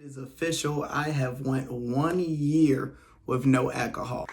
is official. I have went 1 year with no alcohol.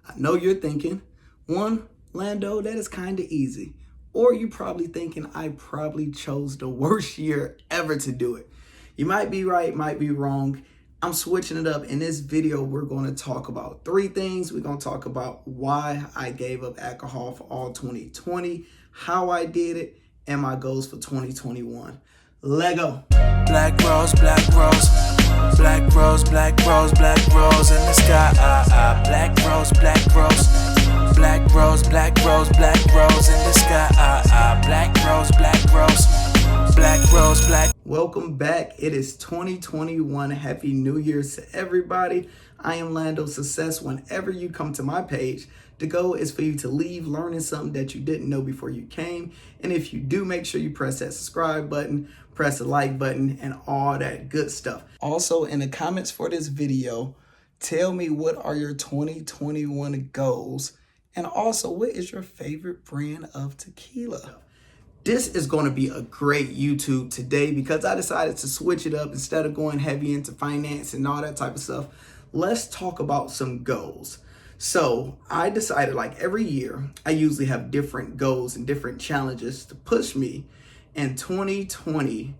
I know you're thinking, one, Lando, that is kind of easy. Or you probably thinking I probably chose the worst year ever to do it. You might be right, might be wrong. I'm switching it up. In this video, we're going to talk about 3 things. We're going to talk about why I gave up alcohol for all 2020, how I did it, and my goals for 2021. Lego. Black rose, black rose, black rose, black rose, black rose in the sky. Black rose, black rose, black rose, black rose, black rose in the sky. Black rose, black rose, black rose, black. Welcome back. It is 2021. Happy New Year's to everybody. I am Lando Success. Whenever you come to my page, the goal is for you to leave learning something that you didn't know before you came. And if you do, make sure you press that subscribe button, press the like button, and all that good stuff. Also, in the comments for this video, tell me what are your 2021 goals, and also what is your favorite brand of tequila. This is going to be a great YouTube today because I decided to switch it up. Instead of going heavy into finance and all that type of stuff, let's talk about some goals. So I decided, like every year, I usually have different goals and different challenges to push me. In 2020,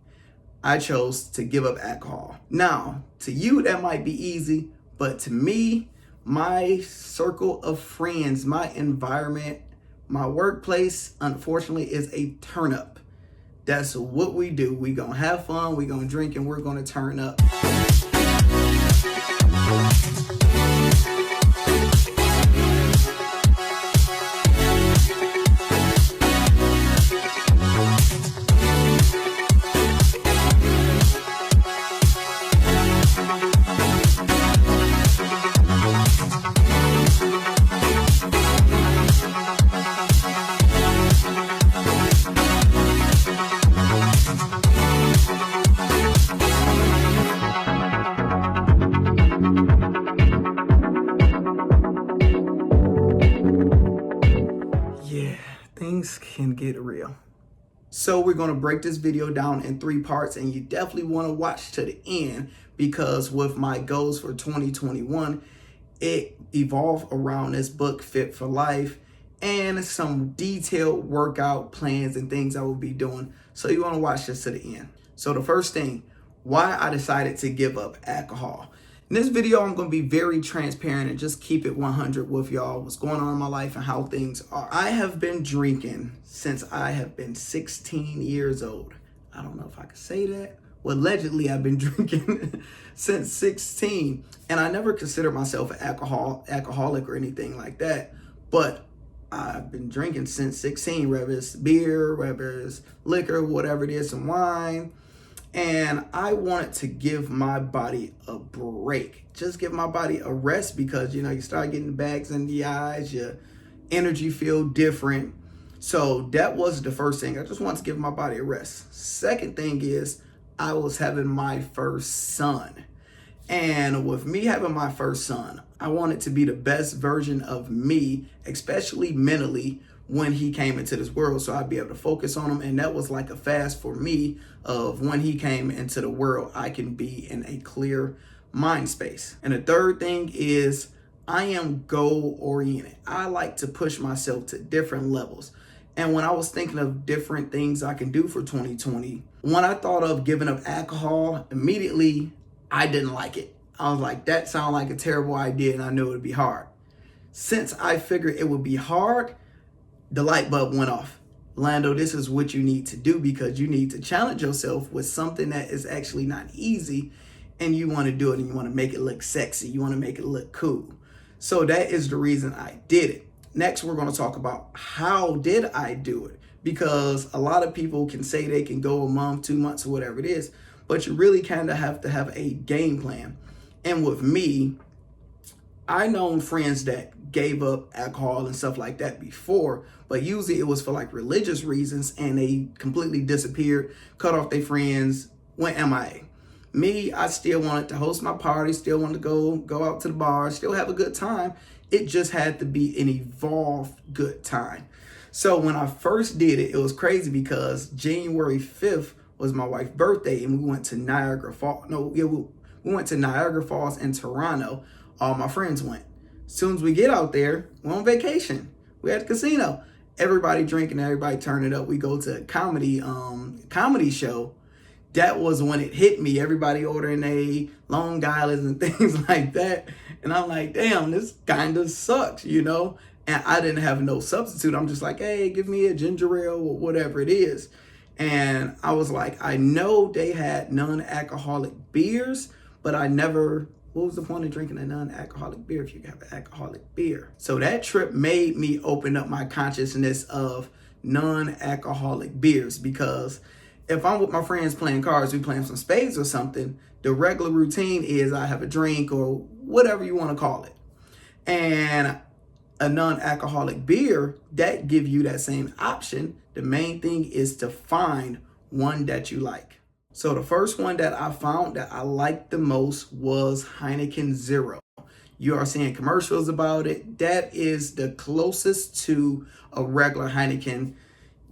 I chose to give up alcohol. Now, to you, that might be easy, but to me, my circle of friends, my environment, my workplace, unfortunately, is a turn up. That's what we do. We gonna have fun, we gonna drink, and we're gonna turn up. Things can get real. So we're going to break this video down in 3 parts, and you definitely want to watch to the end because with my goals for 2021, it evolved around this book, Fit for Life, and some detailed workout plans and things I will be doing. So you want to watch this to the end. So the first thing, why I decided to give up alcohol. In this video, I'm going to be very transparent and just keep it 100 with y'all, what's going on in my life and how things are. I have been drinking since I have been 16 years old. I don't know if I could say that. Well, allegedly, I've been drinking since 16, and I never considered myself an alcoholic or anything like that, but I've been drinking since 16, whether it's beer, whether it's liquor, whatever it is, some wine. And I wanted to give my body a break, just give my body a rest because, you start getting bags in the eyes, your energy feel different. So that was the first thing. I just wanted to give my body a rest. Second thing is I was having my first son. And with me having my first son, I wanted to be the best version of me, especially mentally, when he came into this world, so I'd be able to focus on him. And that was like a fast for me of when he came into the world, I can be in a clear mind space. And the third thing is I am goal oriented. I like to push myself to different levels. And when I was thinking of different things I can do for 2020, when I thought of giving up alcohol, immediately I didn't like it. I was like, that sounded like a terrible idea, and I knew it would be hard. Since I figured it would be hard, the light bulb went off. Lando, this is what you need to do because you need to challenge yourself with something that is actually not easy, and you want to do it and you want to make it look sexy. You want to make it look cool. So that is the reason I did it. Next, we're going to talk about how did I do it, because a lot of people can say they can go a month, 2 months, or whatever it is, but you really kind of have to have a game plan. And with me, I known friends that gave up alcohol and stuff like that before, but usually it was for like religious reasons and they completely disappeared, cut off their friends, went MIA. Me, I still wanted to host my party, still wanted to go out to the bar, still have a good time. It just had to be an evolved good time. So when I first did it, it was crazy because January 5th was my wife's birthday, and we went to Niagara Falls. We went to Niagara Falls in Toronto. All my friends went. As soon as we get out there, we're on vacation. We're at the casino. Everybody drinking, everybody turning up. We go to a comedy show. That was when it hit me. Everybody ordering a Long Island's and things like that. And I'm like, damn, this kind of sucks, you know? And I didn't have no substitute. I'm just like, hey, give me a ginger ale or whatever it is. And I was like, I know they had non-alcoholic beers, but I never, what was the point of drinking a non-alcoholic beer if you have an alcoholic beer? So that trip made me open up my consciousness of non-alcoholic beers, because if I'm with my friends playing cards, we playing some spades or something, the regular routine is I have a drink or whatever you want to call it. And a non-alcoholic beer, that give you that same option. The main thing is to find one that you like. So the first one that I found that I liked the most was Heineken Zero. You are seeing commercials about it. That is the closest to a regular Heineken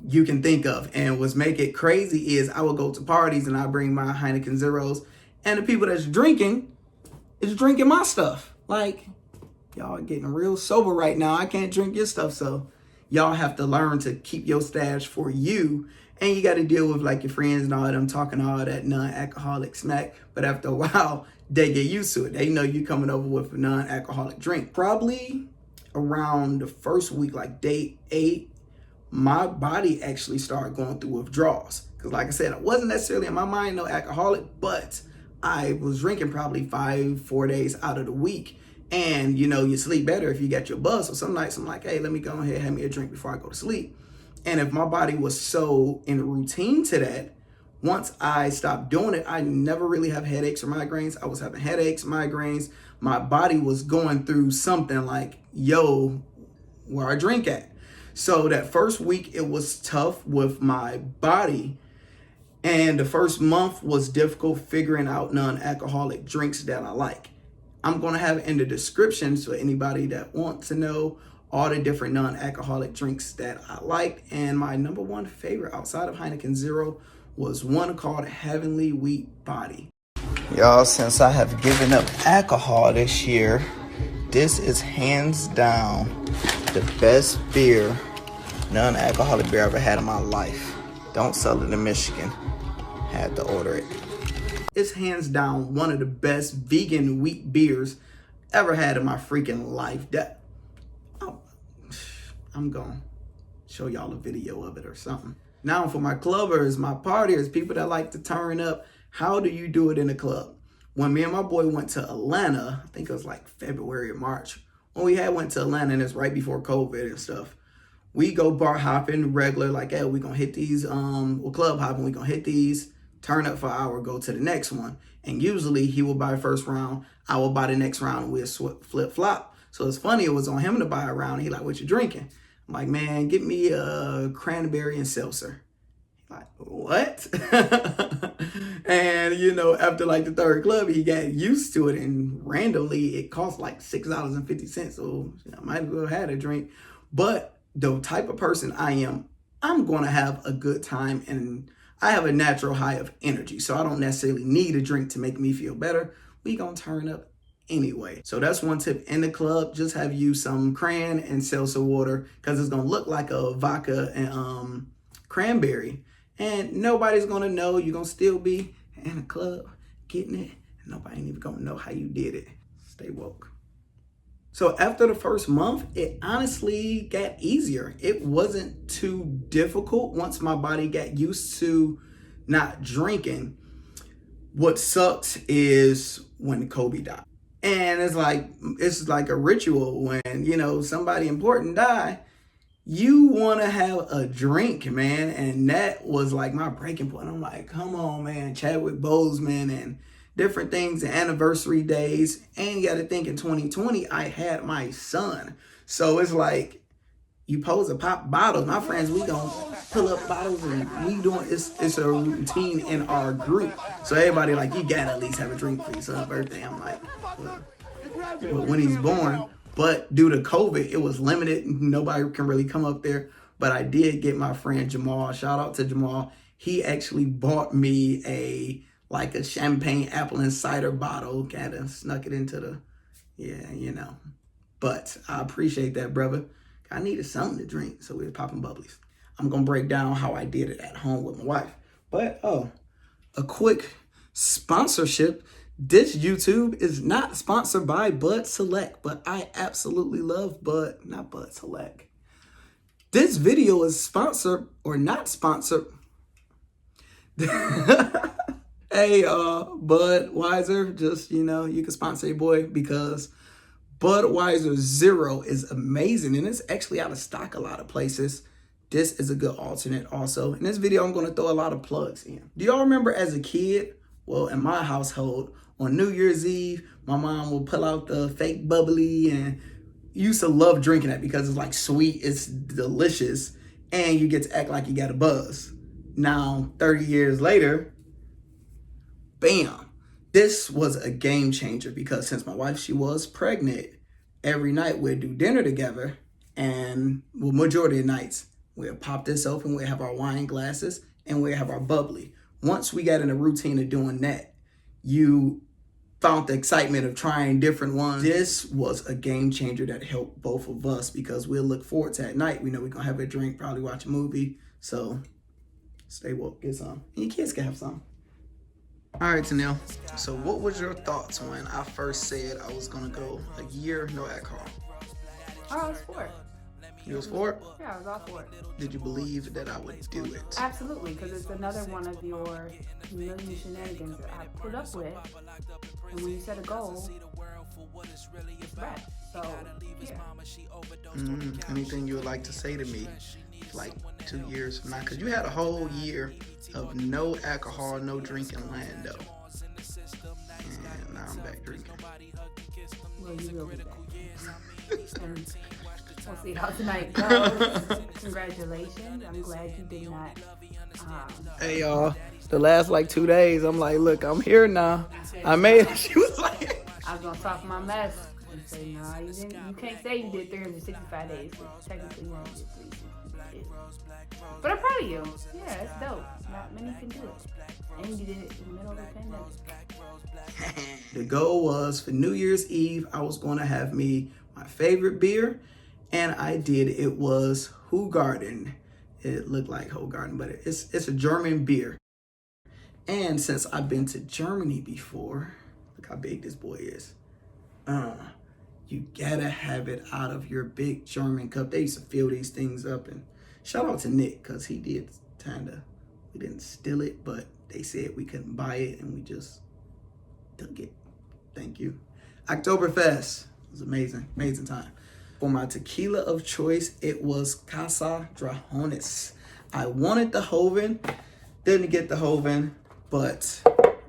you can think of. And what's make it crazy is I will go to parties and I bring my Heineken Zeros, and the people that's drinking is drinking my stuff. Like, y'all are getting real sober right now. I can't drink your stuff, so y'all have to learn to keep your stash for you. And you got to deal with like your friends and all them talking all that non-alcoholic smack. But after a while, they get used to it. They know you coming over with a non-alcoholic drink. Probably around the first week, like day 8, my body actually started going through withdrawals. Because like I said, I wasn't necessarily in my mind no alcoholic, but I was drinking probably 4 days out of the week. And, you know, you sleep better if you got your buzz. So some nights I'm like, hey, let me go ahead and have me a drink before I go to sleep. And if my body was so in routine to that, once I stopped doing it, I never really have headaches or migraines. I was having headaches, migraines. My body was going through something like, yo, where I drink at? So that first week, it was tough with my body. And the first month was difficult figuring out non-alcoholic drinks that I like. I'm going to have it in the description so anybody that wants to know all the different non-alcoholic drinks that I liked. And my number one favorite outside of Heineken Zero was one called Heavenly Wheat Body. Y'all, since I have given up alcohol this year, this is hands down the best beer, non-alcoholic beer I've ever had in my life. Don't sell it in Michigan. Had to order it. It's hands down one of the best vegan wheat beers ever had in my freaking life. I'm gonna show y'all a video of it or something. Now for my clubbers, my partiers, people that like to turn up, how do you do it in a club? When me and my boy went to Atlanta, I think it was like February or March, when we went to Atlanta, and it's right before COVID and stuff, we go bar hopping regular, like, hey, we gonna hit these, club hopping, we gonna hit these, turn up for an hour, go to the next one. And usually he will buy first round, I will buy the next round, and we'll flip flop. So it's funny, it was on him to buy a round, and he like, what you drinking? I'm like, man, get me a cranberry and seltzer. He's like, what? And, you know, after like the third club, he got used to it, and randomly it cost like $6.50. So I might as well have a drink. But the type of person I am, I'm going to have a good time, and I have a natural high of energy. So I don't necessarily need a drink to make me feel better. We going to turn up anyway. So that's one tip in the club. Just have you some cran and seltzer water, because it's going to look like a vodka and cranberry. And nobody's going to know. You're going to still be in the club getting it. And nobody ain't even going to know how you did it. Stay woke. So after the first month, it honestly got easier. It wasn't too difficult once my body got used to not drinking. What sucks is when Kobe died. And it's like a ritual when, you know, somebody important die, you want to have a drink, man. And that was like my breaking point. I'm like, come on, man, Chadwick Boseman and different things, and anniversary days. And you got to think in 2020, I had my son. So it's like You pose to pop bottles. My friends, we gonna pull up bottles and we doing it's a routine in our group. So everybody like, you gotta at least have a drink for your son's birthday. I'm like, well, when he's born. But due to COVID, it was limited. Nobody can really come up there. But I did get my friend Jamal. Shout out to Jamal. He actually bought me a champagne apple and cider bottle. Kind of snuck it into the, But I appreciate that, brother. I needed something to drink, so we were popping bubblies. I'm going to break down how I did it at home with my wife. But, a quick sponsorship. This YouTube is not sponsored by Bud Select, but I absolutely love not Bud Select. This video is sponsored or not sponsored. Hey, Budweiser, just, you can sponsor your boy because Budweiser Zero is amazing and it's actually out of stock a lot of places. This is a good alternate also. In this video, I'm going to throw a lot of plugs in. Do y'all remember as a kid, well, in my household, on New Year's Eve, my mom would pull out the fake bubbly and used to love drinking that because it's like sweet, it's delicious, and you get to act like you got a buzz. Now, 30 years later, bam. This was a game changer because since my wife, she was pregnant, every night we'd do dinner together and majority of nights, we'd pop this open, we'd have our wine glasses, and we'd have our bubbly. Once we got in a routine of doing that, you found the excitement of trying different ones. This was a game changer that helped both of us because we'll look forward to at night. We know we're going to have a drink, probably watch a movie. So stay woke, get some. And your kids can have some. All right, Tanil. So what was your thoughts when I first said I was going to go a year no alcohol? Oh, I was for it. You was for it? Yeah, I was all for it. Did you believe that I would do it? Absolutely, because it's another one of your million shenanigans that I put up with. And when you set a goal, it's bad. So, yeah. Anything you would like to say to me, like 2 years from now? Because you had a whole year of no alcohol, no drinking Lando. And now I'm back drinking. Well, you will be back. And we'll see how tonight goes. Congratulations. I'm glad you did not. Hey, y'all. The last 2 days, I'm like, look, I'm here now. I made it. She was like... I was going to talk my mess and say, nah, you didn't. You can't say you did 365 days. Because technically, you only did 366. But I'm proud of you. Yeah, it's dope. Not many can do it. And you did it in the middle of the pandemic. The goal was for New Year's Eve, I was going to have me my favorite beer. And I did. It was Hoegaarden. It looked like Hoegaarden, but it's a German beer. And since I've been to Germany before, look how big this boy is. You gotta have it out of your big German cup. They used to fill these things up. And shout out to Nick, because he did we didn't steal it, but they said we couldn't buy it and we just took it. Thank you. Oktoberfest. It was amazing. Amazing time. For my tequila of choice, it was Casa Drajones. I wanted the Joven, didn't get the Joven, but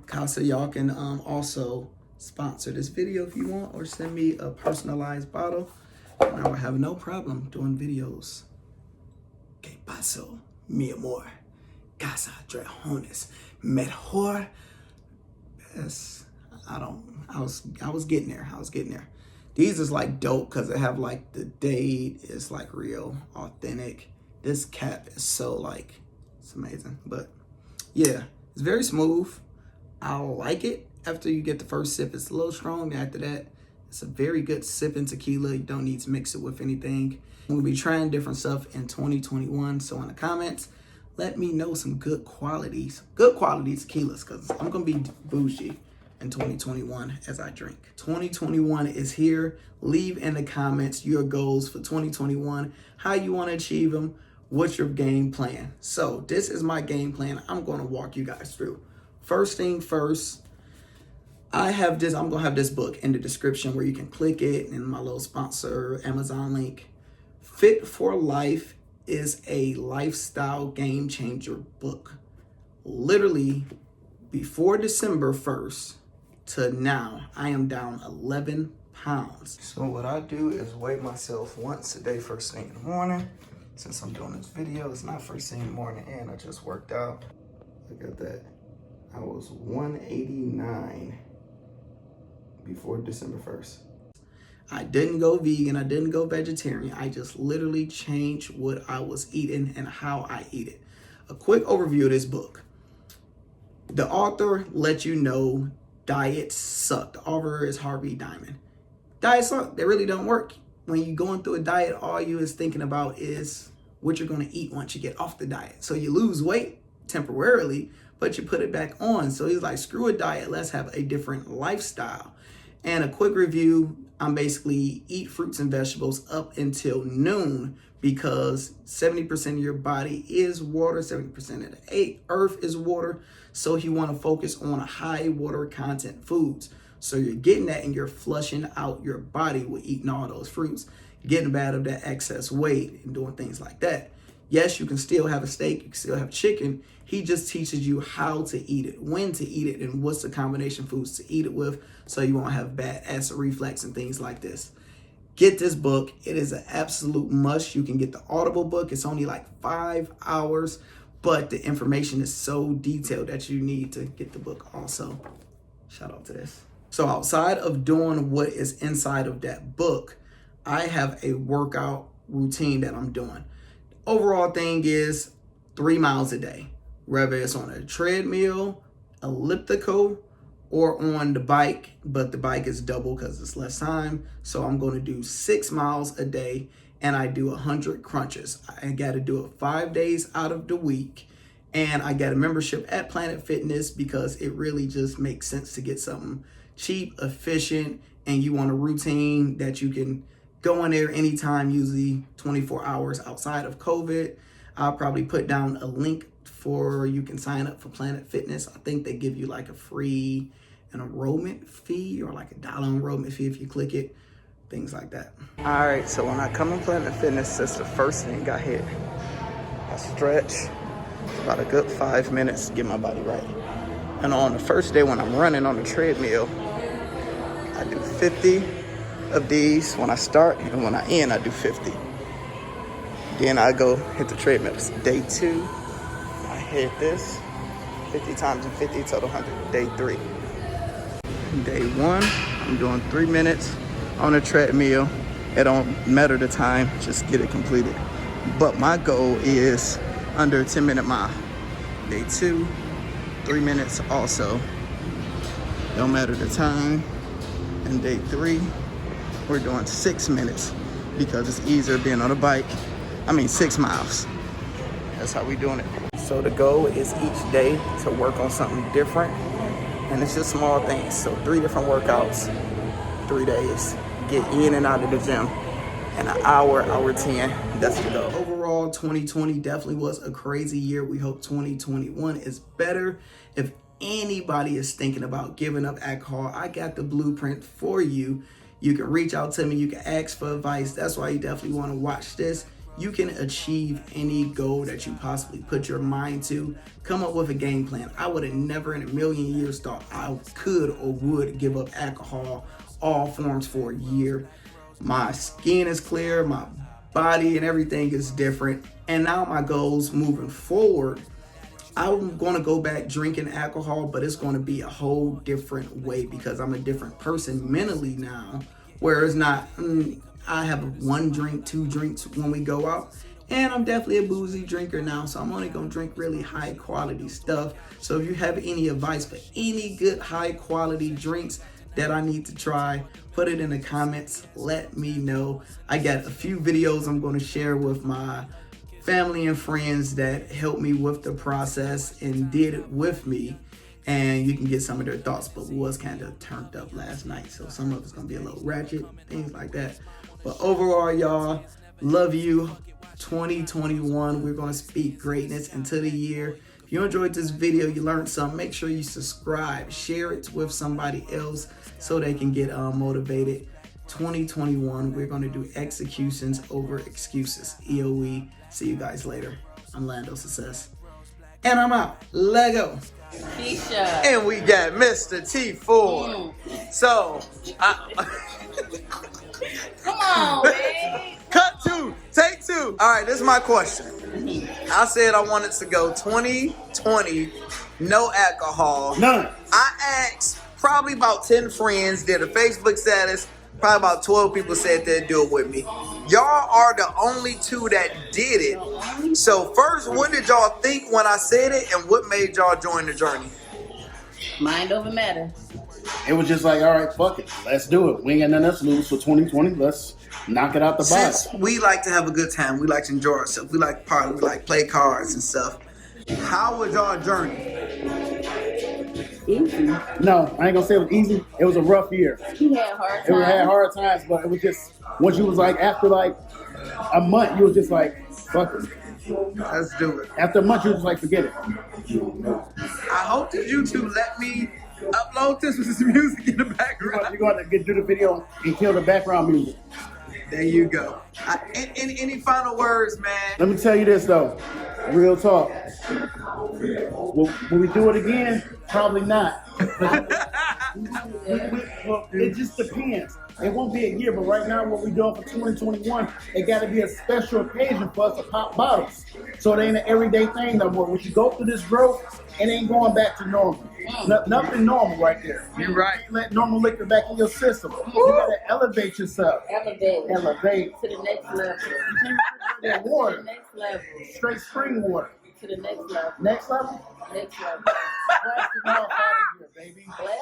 Casa, y'all can also sponsor this video if you want or send me a personalized bottle. And I will have no problem doing videos. Que paso, mi amor? Casa Drajones. Mejor. Yes, I was getting there. These is dope because they have the date. It's real authentic. This cap is so it's amazing. But yeah, it's very smooth. I like it. After you get the first sip, it's a little strong. After that, it's a very good sipping tequila. You don't need to mix it with anything. I'm gonna be trying different stuff in 2021. So in the comments, let me know some good quality tequilas because I'm gonna be bougie in 2021 as I drink. 2021 is here. Leave in the comments your goals for 2021, how you want to achieve them, what's your game plan. So this is my game plan. I'm going to walk you guys through. First thing first, I'm going to have this book in the description where you can click it and my little sponsor Amazon link. Fit for Life is a lifestyle game changer book. Literally before December 1st, to now, I am down 11 pounds. So what I do is weigh myself once a day first thing in the morning. Since I'm doing this video, it's not first thing in the morning and I just worked out. Look at that. I was 189 before December 1st. I didn't go vegan, I didn't go vegetarian. I just literally changed what I was eating and how I eat it. A quick overview of this book. The author lets you know diets suck. The author is Harvey Diamond. Diets suck, they really don't work. When you're going through a diet, all you is thinking about is what you're gonna eat once you get off the diet. So you lose weight temporarily, but you put it back on. So he's like, screw a diet, let's have a different lifestyle. And a quick review, I'm basically eat fruits and vegetables up until noon because 70% of your body is water, 70% of the earth is water. So you want to focus on high water content foods. So you're getting that and you're flushing out your body with eating all those fruits, getting rid of that excess weight and doing things like that. Yes, you can still have a steak, you can still have chicken. He just teaches you how to eat it, when to eat it, and what's the combination foods to eat it with so you won't have bad acid reflux and things like this. Get this book. It is an absolute must. You can get the Audible book. It's only like 5 hours, but the information is so detailed that you need to get the book also. Shout out to this. So outside of doing what is inside of that book, I have a workout routine that I'm doing. Overall thing is 3 miles a day, whether it's on a treadmill, elliptical, or on the bike, but the bike is double because it's less time. So I'm going to do 6 miles a day and I do 100 crunches. I got to do it 5 days out of the week. And I got a membership at Planet Fitness because it really just makes sense to get something cheap, efficient, and you want a routine that you can go in there anytime, usually 24 hours outside of COVID. I'll probably put down a link for you can sign up for Planet Fitness. I think they give you like a free enrollment fee or like $1 enrollment fee if you click it, things like that. All right, so when I come in Planet Fitness, that's the first thing I hit. I stretch about a good 5 minutes to get my body right. And on the first day when I'm running on the treadmill, I do 50 of these when I start, and when I end, I do 50. Then I go hit the treadmill. It's day 2. I hit this 50 times and 50 total 100. Day 3. Day 1, I'm doing 3 minutes on a treadmill. It don't matter the time, just get it completed. But my goal is under a 10-minute mile. Day 2, 3 minutes also. Don't matter the time. And day 3, we're doing 6 minutes because it's easier being on a bike. 6 miles. That's how we doing it. So the goal is each day to work on something different. And it's just small things. So 3 different workouts, 3 days. Get in and out of the gym. In an hour, hour 10, that's the goal. Overall, 2020 definitely was a crazy year. We hope 2021 is better. If anybody is thinking about giving up alcohol, I got the blueprint for you. You can reach out to me. You can ask for advice. That's why you definitely want to watch this. You can achieve any goal that you possibly put your mind to. Come up with a game plan. I would have never in a million years thought I could or would give up alcohol, all forms, for a year. My skin is clear, my body and everything is different. And now my goals moving forward, I'm going to go back drinking alcohol, but it's going to be a whole different way because I'm a different person mentally now, where it's not, I have 1 drink, 2 drinks when we go out. And I'm definitely a boozy drinker now, so I'm only going to drink really high quality stuff. So if you have any advice for any good high quality drinks that I need to try, put it in the comments, let me know. I got a few videos I'm going to share with my family and friends that helped me with the process and did it with me, and you can get some of their thoughts. But we was kind of turned up last night, so some of it's going to be a little ratchet, things like that. But overall, y'all, love you. 2021, we're going to speak greatness into the year. If you enjoyed this video, you learned something, make sure you subscribe, share it with somebody else so they can get motivated. 2021, we're going to do executions over excuses. EOE. See you guys later. I'm Lando Success. And I'm out. Lego. Keisha. And we got Mr. T4. So, All right, this is my question. I said I wanted to go 2020, no alcohol. None. I asked probably about 10 friends, did a Facebook status. Probably about 12 people said they'd do it with me. Y'all are the only two that did it. So first, what did y'all think when I said it, and what made y'all join the journey? Mind over matter. It was just like, all right, fuck it. Let's do it. We ain't got nothing else to lose for 2020. Let's knock it out the box. Since we like to have a good time, we like to enjoy ourselves, we like to party, we like play cards and stuff. How was y'all journey? Easy. No, I ain't gonna say it was easy. It was a rough year. He had hard It had times. hard times, but it was just, once you was like, after like a month, you was just like, fuck it. Let's do it. After a month, you was just like, forget it. I hope that YouTube let me upload this with some music in the background. You're going to get through the video and kill the background music. There you go. Any final words, man? Let me tell you this though, real talk. Will we do it again? Probably not. Well, it just depends. It won't be a year, but right now what we're doing for 2021, it got to be a special occasion for us to pop bottles. So it ain't an everyday thing no more. When you go through this growth, it ain't going back to normal. Nothing normal right there. You're right. You can't let normal liquor back in your system. You got to elevate yourself. Elevate. Elevate. To the next level. You can't drink that To water. the next level. Straight spring water. To the next level. Next level? Next level. Blast it off out of here, baby. Blast